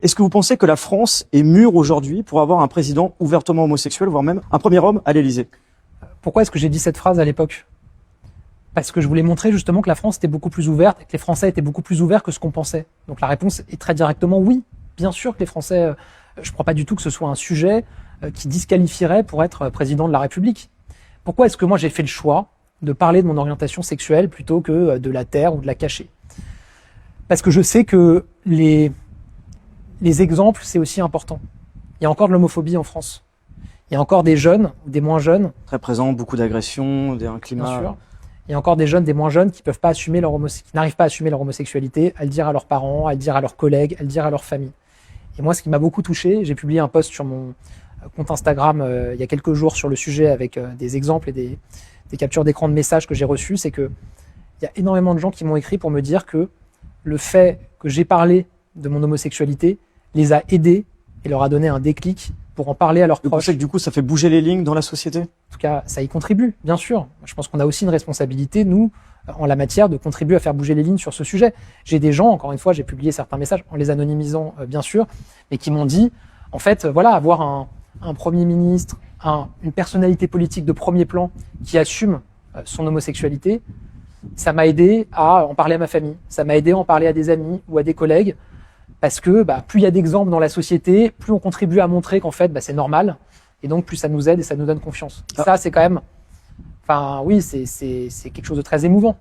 Est-ce que vous pensez que la France est mûre aujourd'hui pour avoir un président ouvertement homosexuel, voire même un premier homme à l'Élysée? Pourquoi est-ce que j'ai dit cette phrase à l'époque? Parce que je voulais montrer justement que la France était beaucoup plus ouverte et que les Français étaient beaucoup plus ouverts que ce qu'on pensait. Donc la réponse est très directement oui. Bien sûr que les Français, je ne crois pas du tout que ce soit un sujet qui disqualifierait pour être président de la République. Pourquoi est-ce que moi j'ai fait le choix de parler de mon orientation sexuelle plutôt que de la taire ou de la cacher? Parce que je sais que les exemples, c'est aussi important. Il y a encore de l'homophobie en France. Il y a encore des jeunes, ou des moins jeunes. Très présent, beaucoup d'agressions, un climat... Bien sûr. Il y a encore des jeunes, des moins jeunes qui peuvent pas assumer qui n'arrivent pas à assumer leur homosexualité, à le dire à leurs parents, à le dire à leurs collègues, à le dire à leur famille. Et moi, ce qui m'a beaucoup touché, j'ai publié un post sur mon compte Instagram il y a quelques jours sur le sujet avec des exemples et des captures d'écran de messages que j'ai reçus, c'est que il y a énormément de gens qui m'ont écrit pour me dire que le fait que j'ai parlé de mon homosexualité les a aidés et leur a donné un déclic pour en parler à leurs proches. Vous pensez que du coup, ça fait bouger les lignes dans la société? En tout cas, ça y contribue, bien sûr. Je pense qu'on a aussi une responsabilité, nous, en la matière, de contribuer à faire bouger les lignes sur ce sujet. J'ai des gens, encore une fois, j'ai publié certains messages, en les anonymisant, bien sûr, mais qui m'ont dit, en fait, voilà, avoir un Premier ministre, une personnalité politique de premier plan qui assume son homosexualité, ça m'a aidé à en parler à ma famille, ça m'a aidé à en parler à des amis ou à des collègues, parce que plus il y a d'exemples dans la société, plus on contribue à montrer qu'en fait c'est normal, et donc plus ça nous aide et ça nous donne confiance. Ça c'est quand même, oui, c'est quelque chose de très émouvant.